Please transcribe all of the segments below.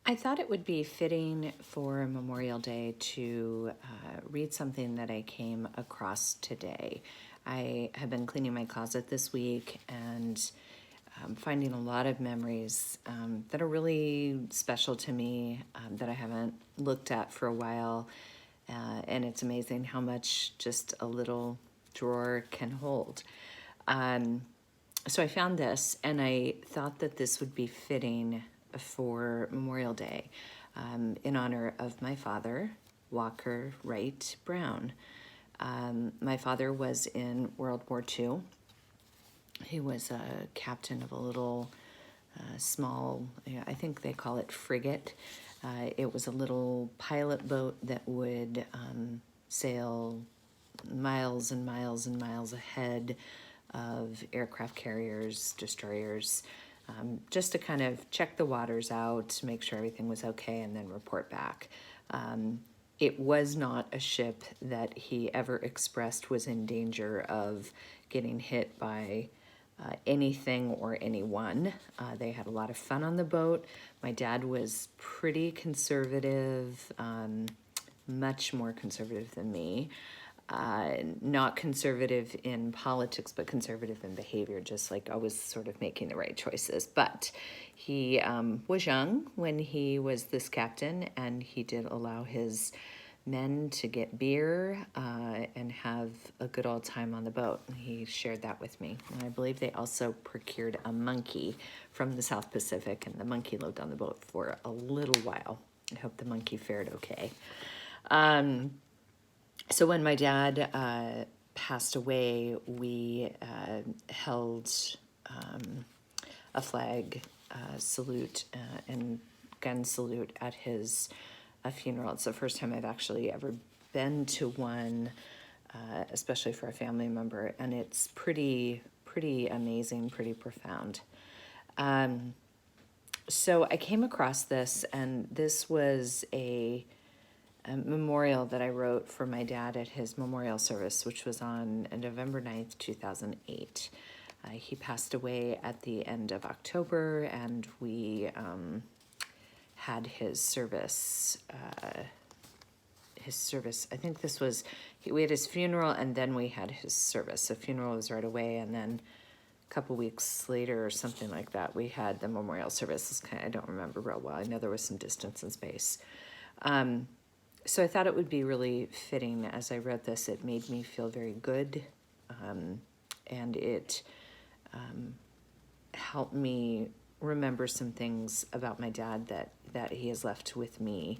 I thought it would be fitting for Memorial Day to read something that I came across today. I have been cleaning my closet this week and finding a lot of memories that are really special to me that I haven't looked at for a while. And it's amazing how much just a little drawer can hold. So I found this and I thought that this would be fitting for Memorial Day in honor of my father, Walker Wright Brown. My father was in World War II. He was a captain of a little small, I think they call it frigate. It was a little pilot boat that would sail miles and miles and miles ahead of aircraft carriers, destroyers, just to kind of check the waters out, make sure everything was okay, and then report back. It was not a ship that he ever expressed was in danger of getting hit by anything or anyone. They had a lot of fun on the boat. My dad was pretty conservative, much more conservative than me. Not conservative in politics, but conservative in behavior, just like always sort of making the right choices. But he was young when he was this captain, and he did allow his men to get beer and have a good old time on the boat. He shared that with me. And I believe they also procured a monkey from the South Pacific, and the monkey lived on the boat for a little while. I hope the monkey fared okay. So when my dad passed away, we held a flag salute and gun salute at his funeral. It's the first time I've actually ever been to one, especially for a family member, and it's pretty amazing, pretty profound. So I came across this, and this was a memorial that I wrote for my dad at his memorial service, which was on November 9th, 2008. He passed away at the end of October, and we had his service. I think this was, we had his funeral, and then we had his service. The funeral was right away, and then a couple weeks later or something like that, we had the memorial service. I don't remember real well. I know there was some distance and space. So I thought it would be really fitting as I read this. It made me feel very good, and it helped me remember some things about my dad that he has left with me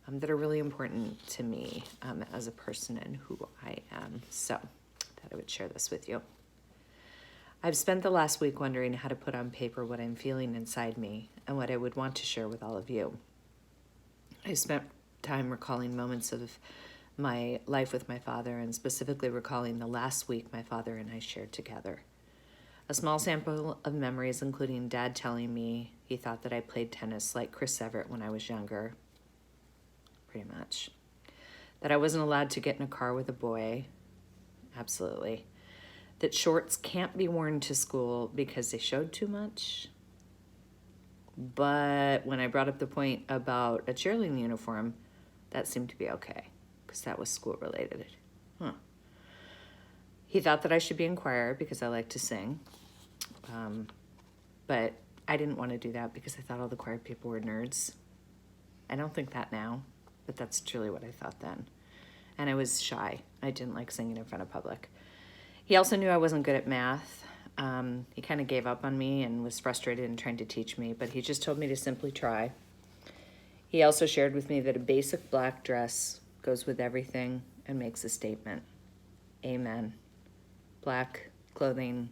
that are really important to me as a person and who I am. So I thought I would share this with you. I've spent the last week wondering how to put on paper what I'm feeling inside me and what I would want to share with all of you. I spent time recalling moments of my life with my father, and specifically recalling the last week my father and I shared together. A small sample of memories, including Dad telling me he thought that I played tennis like Chris Evert when I was younger. Pretty much. That I wasn't allowed to get in a car with a boy. Absolutely. That shorts can't be worn to school because they showed too much. But when I brought up the point about a cheerleading uniform, that seemed to be okay, because that was school related. He thought that I should be in choir because I like to sing. But I didn't want to do that because I thought all the choir people were nerds. I don't think that now, but that's truly what I thought then. And I was shy. I didn't like singing in front of public. He also knew I wasn't good at math. He kind of gave up on me and was frustrated in trying to teach me, but he just told me to simply try. He also shared with me that a basic black dress goes with everything and makes a statement. Amen. Black clothing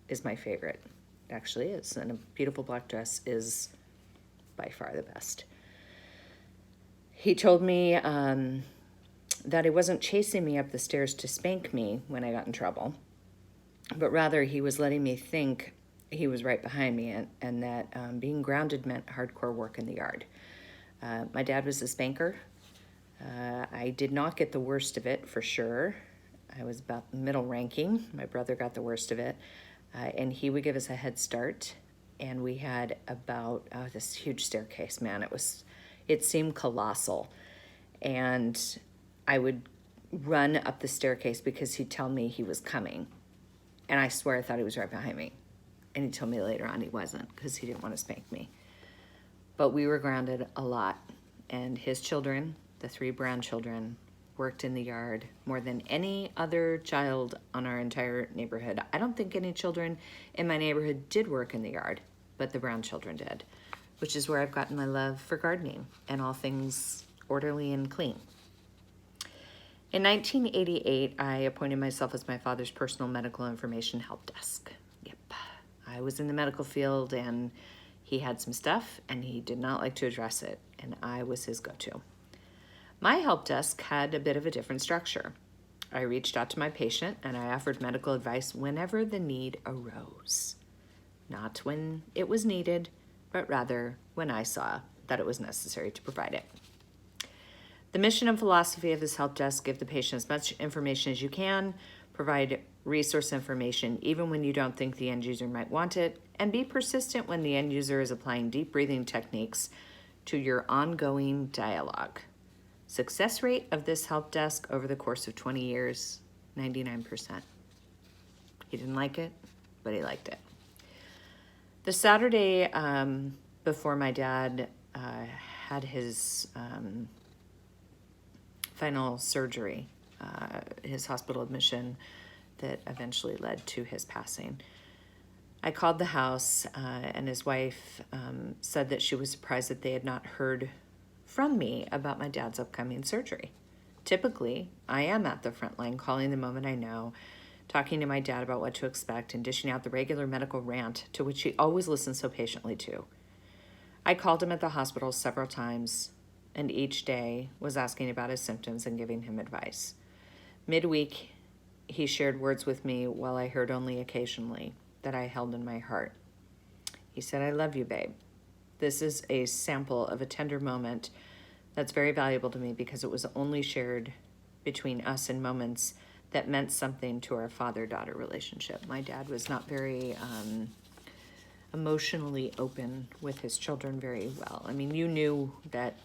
is my favorite. It actually is. And a beautiful black dress is by far the best. He told me that he wasn't chasing me up the stairs to spank me when I got in trouble, but rather he was letting me think he was right behind me, and that being grounded meant hardcore work in the yard. My dad was a spanker. I did not get the worst of it, for sure. I was about middle ranking. My brother got the worst of it. And he would give us a head start, and we had about this huge staircase. Man, it seemed colossal. And I would run up the staircase because he'd tell me he was coming. And I swear I thought he was right behind me. And he told me later on he wasn't because he didn't want to spank me. But we were grounded a lot. And his children, the 3 brown children, worked in the yard more than any other child on our entire neighborhood. I don't think any children in my neighborhood did work in the yard, but the brown children did, which is where I've gotten my love for gardening and all things orderly and clean. In 1988, I appointed myself as my father's personal medical information help desk. Yep, I was in the medical field and he had some stuff and he did not like to address it, and I was his go-to. My help desk had a bit of a different structure. I reached out to my patient and I offered medical advice whenever the need arose. Not when it was needed, but rather when I saw that it was necessary to provide it. The mission and philosophy of this help desk: give the patient as much information as you can, provide resource information even when you don't think the end user might want it, and be persistent when the end user is applying deep breathing techniques to your ongoing dialogue. Success rate of this help desk over the course of 20 years, 99%. He didn't like it, but he liked it. The Saturday before my dad had his final surgery, his hospital admission that eventually led to his passing, I called the house and his wife said that she was surprised that they had not heard from me about my dad's upcoming surgery. Typically, I am at the front line, calling the moment I know, talking to my dad about what to expect, and dishing out the regular medical rant to which he always listens so patiently to. I called him at the hospital several times, and each day was asking about his symptoms and giving him advice. Midweek, he shared words with me, while I heard only occasionally, that I held in my heart. He said, "I love you, babe." This is a sample of a tender moment that's very valuable to me because it was only shared between us in moments that meant something to our father-daughter relationship. My dad was not very emotionally open with his children very well. I mean, you knew that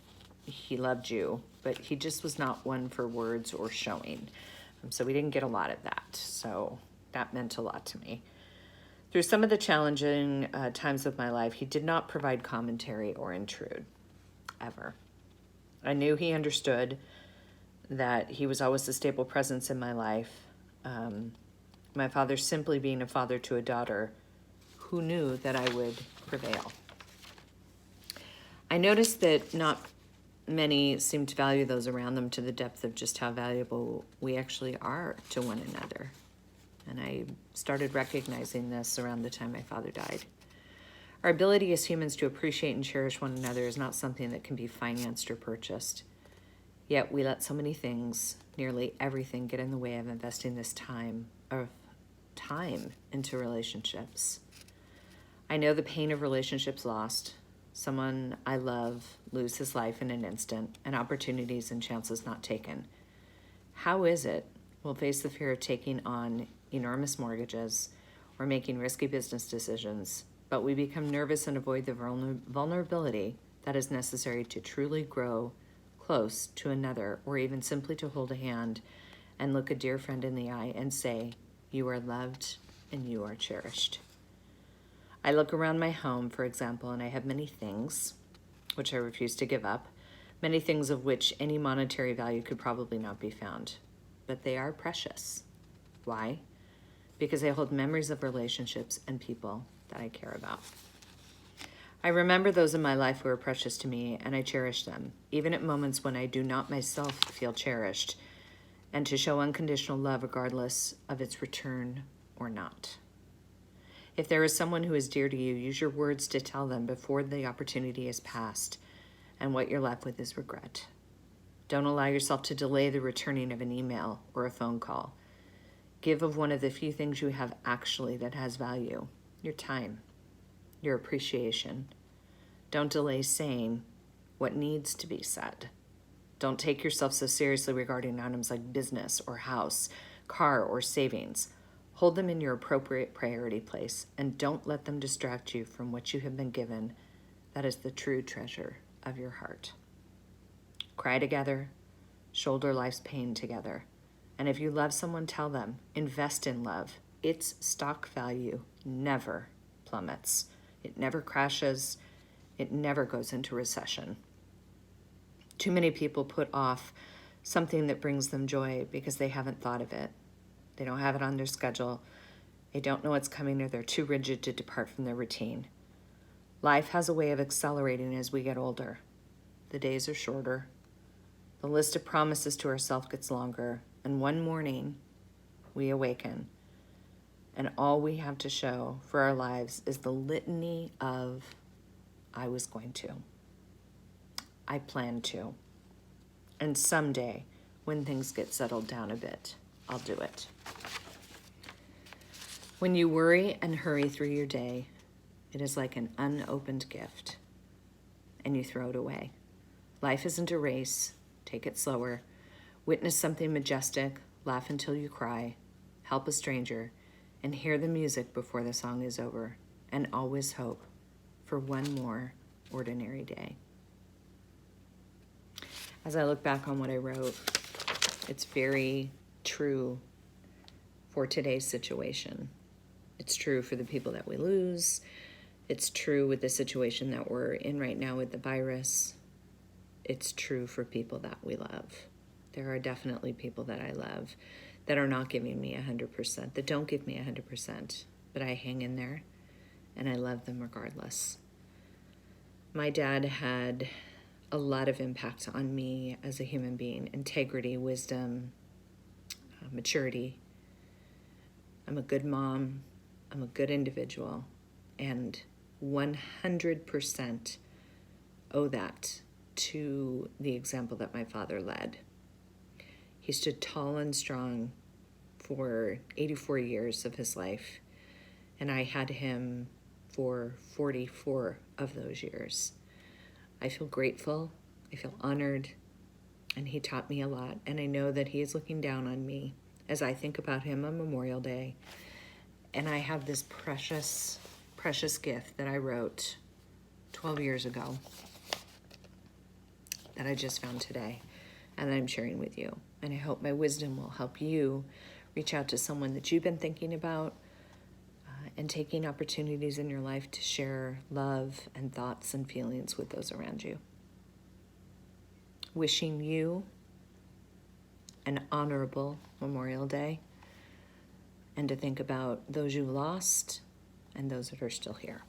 he loved you, but he just was not one for words or showing. So we didn't get a lot of that. So that meant a lot to me. Through some of the challenging times of my life, he did not provide commentary or intrude, ever. I knew he understood that he was always a stable presence in my life. My father simply being a father to a daughter who knew that I would prevail. I noticed that not many seem to value those around them to the depth of just how valuable we actually are to one another. And I started recognizing this around the time my father died. Our ability as humans to appreciate and cherish one another is not something that can be financed or purchased. Yet we let so many things, nearly everything, get in the way of investing this time into relationships. I know the pain of relationships lost. Someone I love lose his life in an instant, and opportunities and chances not taken. How is it we'll face the fear of taking on enormous mortgages or making risky business decisions, but we become nervous and avoid the vulnerability that is necessary to truly grow close to another, or even simply to hold a hand and look a dear friend in the eye and say, "You are loved and you are cherished." I look around my home, for example, and I have many things which I refuse to give up, many things of which any monetary value could probably not be found, but they are precious. Why? Because they hold memories of relationships and people that I care about. I remember those in my life who are precious to me, and I cherish them, even at moments when I do not myself feel cherished, and to show unconditional love regardless of its return or not. If there is someone who is dear to you, use your words to tell them before the opportunity is past, and what you're left with is regret. Don't allow yourself to delay the returning of an email or a phone call. Give of one of the few things you have actually that has value: your time, your appreciation. Don't delay saying what needs to be said. Don't take yourself so seriously regarding items like business or house, car, or savings. Hold them in your appropriate priority place and don't let them distract you from what you have been given. That is the true treasure of your heart. Cry together, shoulder life's pain together. And if you love someone, tell them. Invest in love. Its stock value never plummets. It never crashes. It never goes into recession. Too many people put off something that brings them joy because they haven't thought of it. They don't have it on their schedule. They don't know what's coming, or they're too rigid to depart from their routine. Life has a way of accelerating as we get older. The days are shorter. The list of promises to ourselves gets longer. And one morning, we awaken. And all we have to show for our lives is the litany of, I was going to. I plan to. And someday, when things get settled down a bit, I'll do it. When you worry and hurry through your day, it is like an unopened gift, and you throw it away. Life isn't a race. Take it slower. Witness something majestic. Laugh until you cry. Help a stranger, and hear the music before the song is over. And always hope for one more ordinary day. As I look back on what I wrote, it's very true for today's situation. It's true for the people that we lose. It's true with the situation that we're in right now with the virus. It's true for people that we love. There are definitely people that I love that are not giving me 100%, that don't give me 100%, but I hang in there and I love them regardless. My dad had a lot of impact on me as a human being: integrity, wisdom, maturity. I'm a good mom. I'm a good individual, and 100% owe that to the example that my father led. He stood tall and strong for 84 years of his life, and I had him for 44 of those years. I feel grateful, I feel honored, and he taught me a lot, and I know that he is looking down on me as I think about him on Memorial Day. And I have this precious, precious gift that I wrote 12 years ago that I just found today and I'm sharing with you. And I hope my wisdom will help you reach out to someone that you've been thinking about and taking opportunities in your life to share love and thoughts and feelings with those around you. Wishing you an honorable Memorial Day, and to think about those you lost and those that are still here.